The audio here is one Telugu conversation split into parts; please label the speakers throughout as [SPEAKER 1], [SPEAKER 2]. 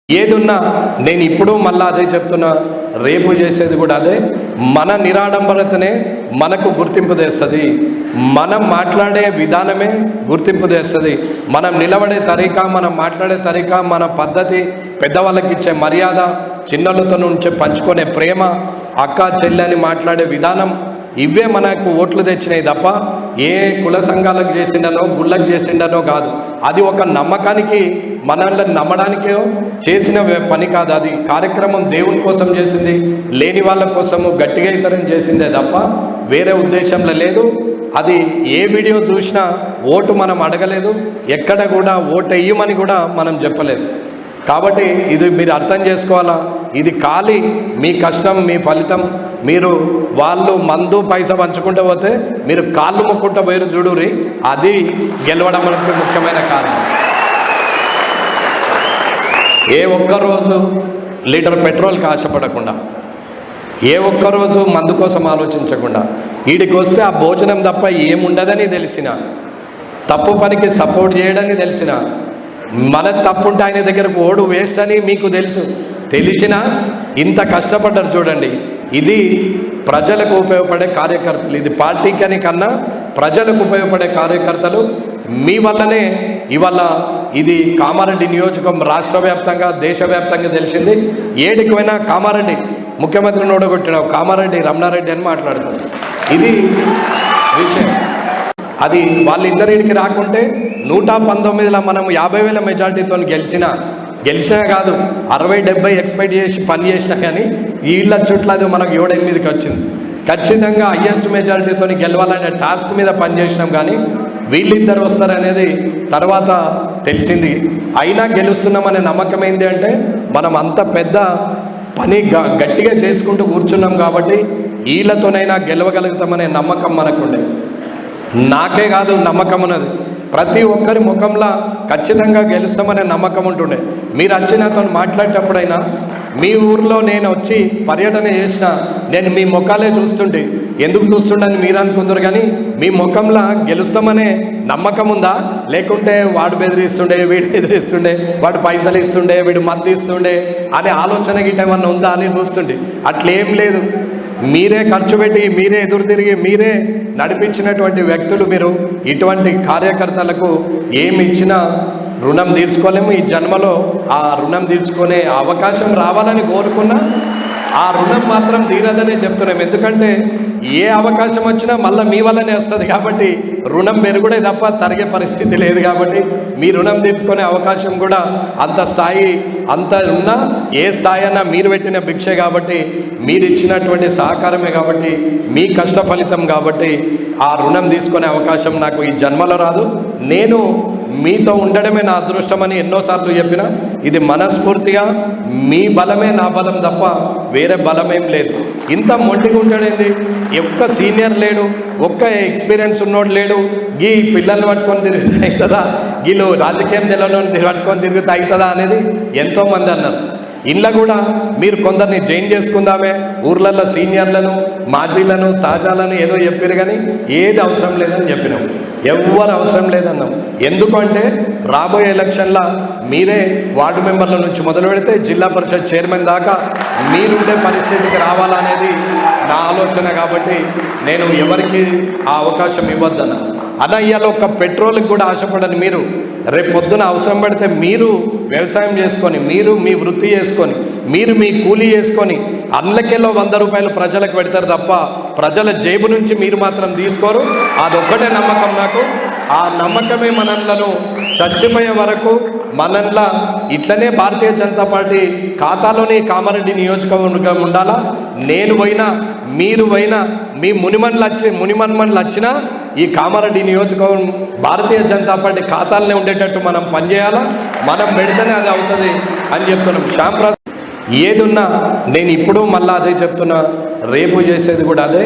[SPEAKER 1] ఏదున్నా నేను ఇప్పుడు మళ్ళీ అదే చెప్తున్నా, రేపు చేసేది కూడా అదే. మన నిరాడంబరతనే మనకు గుర్తింపు తెస్తుంది, మనం మాట్లాడే విధానమే గుర్తింపు తెస్తుంది, మనం నిలబడే తరీకా, మనం మాట్లాడే తరీకా, మన పద్ధతి, పెద్దవాళ్ళకి ఇచ్చే మర్యాద, చిన్నలతో నుంచి పంచుకునే ప్రేమ, అక్క చెల్లెని మాట్లాడే విధానం, ఇవే మనకు ఓట్లు తెచ్చినాయి తప్ప ఏ కుల సంఘాలకు చేసిండనో గుళ్ళకు చేసిండనో కాదు. అది ఒక నమ్మకానికి, మనల్ని నమ్మడానికే చేసిన పని కాదు. అది కార్యక్రమం దేవుని కోసం చేసింది, లేని వాళ్ళ కోసము గట్టిగా ఇతరం చేసిందే తప్ప వేరే ఉద్దేశంలో లేదు. అది ఏ వీడియో చూసినా ఓటు మనం అడగలేదు, ఎక్కడ కూడా ఓటు వేయమని కూడా మనం చెప్పలేదు. కాబట్టి ఇది మీరు అర్థం చేసుకోవాలా, ఇది ఖాళీ మీ కష్టం, మీ ఫలితం. మీరు వాళ్ళు మందు పైసా పంచుకుంటూ పోతే మీరు కాళ్ళు మొక్కుంటూ పోయి చూడురి, అది గెలవడం మనకు ముఖ్యమైన కారణం. ఏ ఒక్కరోజు లీటర్ పెట్రోల్కి ఆశపడకుండా, ఏ ఒక్కరోజు మందు కోసం ఆలోచించకుండా, వీడికి వస్తే ఆ భోజనం తప్ప ఏముండదని తెలిసిన, తప్పు పనికి సపోర్ట్ చేయడని తెలిసిన, మన తప్పుంటే ఆయన దగ్గరకు ఓడు వేస్ట్ అని మీకు తెలిసినా ఇంత కష్టపడ్డారు చూడండి. ఇది ప్రజలకు ఉపయోగపడే కార్యకర్తలు, ఇది పార్టీకని కన్నా ప్రజలకు ఉపయోగపడే కార్యకర్తలు. మీ వల్లనే ఇవాళ ఇది కామారెడ్డి నియోజకవర్గం రాష్ట్ర వ్యాప్తంగా, దేశవ్యాప్తంగా తెలిసింది. ఏడికి పోయినా కామారెడ్డి ముఖ్యమంత్రిని ఓడగొట్టినావు, కామారెడ్డి రమణారెడ్డి అని మాట్లాడతారు. ఇది విషయం. అది వాళ్ళిద్దరికి రాకుంటే 119లో మనం 50,000 మెజార్టీతో గెలిచినా కాదు, 60-70 ఎక్స్పెక్ట్ చేసి పని చేసినా కానీ వీళ్ళ చుట్టూ అది మనకు 7-8కి వచ్చింది. ఖచ్చితంగా హయ్యెస్ట్ మెజారిటీతో గెలవాలనే టాస్క్ మీద పనిచేసినాం, కానీ వీళ్ళిద్దరు వస్తారనేది తర్వాత తెలిసింది. అయినా గెలుస్తున్నామనే నమ్మకం ఏంటి అంటే మనం అంత పెద్ద పని గట్టిగా చేసుకుంటూ కూర్చున్నాం కాబట్టి వీళ్ళతోనైనా గెలవగలుగుతామనే నమ్మకం మనకుండే. నాకే కాదు నమ్మకం ఉన్నది, ప్రతి ఒక్కరి ముఖంలో ఖచ్చితంగా గెలుస్తామనే నమ్మకం ఉంటుండే. మీరు వచ్చి నాతో మాట్లాడేటప్పుడైనా మీ ఊర్లో నేను వచ్చి పర్యటన చేసిన నేను మీ ముఖాలే చూస్తుంటే, ఎందుకు చూస్తుండని మీరు అనుకుందరు, కానీ మీ ముఖంలో గెలుస్తామనే నమ్మకం ఉందా, లేకుంటే వాడు బెదిరిస్తుండే, వీడు బెదిరిస్తుండే, వాడు పైసలు ఇస్తుండే, వీడు మద్దతు ఇస్తుండే అనే ఆలోచన గిట్ట ఏమన్నా ఉందా అని చూస్తుండే. అట్లేం లేదు, మీరే ఖర్చు పెట్టి, మీరే ఎదురు తిరిగి, మీరే నడిపించినటువంటి వ్యక్తులు మీరు. ఇటువంటి కార్యకర్తలకు ఏమి ఇచ్చినా రుణం తీర్చుకోలేము. ఈ జన్మలో ఆ రుణం తీర్చుకునే అవకాశం రావాలని కోరుకున్నా ఆ రుణం మాత్రం తీరదనే చెప్తున్నాం. ఎందుకంటే ఏ అవకాశం వచ్చినా మళ్ళీ మీ వల్లనే వస్తుంది కాబట్టి రుణం పెరుగుడే తప్ప తరిగే పరిస్థితి లేదు. కాబట్టి మీ రుణం తీర్చుకునే అవకాశం కూడా అంత స్థాయి అంత ఉన్నా, ఏ స్థాయి అన్నా మీరు పెట్టిన భిక్షే కాబట్టి, మీరు ఇచ్చినటువంటి సహకారమే కాబట్టి, మీ కష్ట ఫలితం కాబట్టి ఆ రుణం తీసుకునే అవకాశం నాకు ఈ జన్మలో రాదు. నేను మీతో ఉండడమే నా అదృష్టమని ఎన్నోసార్లు చెప్పిన, ఇది మనస్ఫూర్తిగా మీ బలమే నా బలం తప్ప వేరే బలమేం లేదు. ఇంత మొండిగా ఉంటాడేంది, ఒక్క సీనియర్ లేడు, ఒక్క ఎక్స్పీరియన్స్ ఉన్నోడు లేడు, గీ పిల్లల్ని పట్టుకొని తిరిగితే అవుతుందా, వీళ్ళు రాజకీయం తెలియని పట్టుకొని తిరిగితే అవుతుందా అనేది ఎంతోమంది అన్నారు. ఇంట్లో కూడా మీరు కొందరిని జైన్ చేసుకుందామే, ఊర్లలో సీనియర్లను, మాజీలను, తాజాలను ఏదో చెప్పారు, కానీ ఏది అవసరం లేదని చెప్పినాం. ఎవ్వరు అవసరం లేదన్నాం. ఎందుకంటే రాబోయే ఎలక్షన్లో మీరే వార్డు మెంబర్ల నుంచి మొదలు పెడితే జిల్లా పరిషత్ చైర్మన్ దాకా మీరుండే పరిస్థితికి రావాలనేది నా ఆలోచన. కాబట్టి నేను ఎవరికి ఆ అవకాశం ఇవ్వద్దన్న అన్న. ఇవాళ ఒక పెట్రోల్కి కూడా ఆశపడని మీరు, రేపు పొద్దున అవసరం పడితే మీరు వ్యవసాయం చేసుకొని, మీరు మీ వృత్తి చేసుకొని, మీరు మీ కూలీ చేసుకొని అందులకెళ్ళో 100 రూపాయలు ప్రజలకు పెడతారు తప్ప ప్రజల జేబు నుంచి మీరు మాత్రం తీసుకోరు. అదొక్కటే నమ్మకం నాకు. ఆ నమ్మకమే మనలను చచ్చిపోయే వరకు మనల్లా ఇట్లనే భారతీయ జనతా పార్టీ ఖాతాలోని కామారెడ్డి నియోజకవర్గం ఉండాలా. నేను పోయినా, మీరు పోయినా, మీ మునిమన్మన్లు వచ్చినా ఈ కామారెడ్డి నియోజకవర్గం భారతీయ జనతా పార్టీ ఖాతాలనే ఉండేటట్టు మనం పనిచేయాలా. మనం పెడితేనే అది అవుతుంది అని చెప్తున్నాం. శ్యాంప్రసాద్ ఏదున్నా నేను ఇప్పుడు మళ్ళీ అదే చెప్తున్నా, రేపు చేసేది కూడా అదే.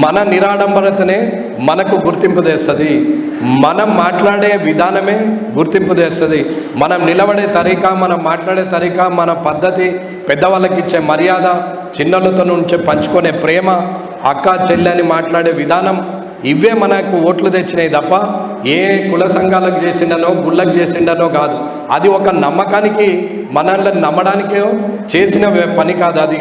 [SPEAKER 1] మన నిరాడంబరతనే మనకు గుర్తింపు తెస్తుంది, మనం మాట్లాడే విధానమే గుర్తింపు తెస్తుంది, మనం నిలబడే తరీకా, మనం మాట్లాడే తరీకా, మన పద్ధతి, పెద్దవాళ్ళకి ఇచ్చే మర్యాద, చిన్నలతో నుంచి పంచుకునే ప్రేమ, అక్క చెల్లెని మాట్లాడే విధానం, ఇవే మనకు ఓట్లు తెచ్చినాయి తప్ప ఏ కుల సంఘాలకు చేసిండనో గుళ్ళకు చేసిండనో కాదు. అది ఒక నమ్మకానికి మనల్ని నమ్మడానికే చేసిన పని కాదు. అది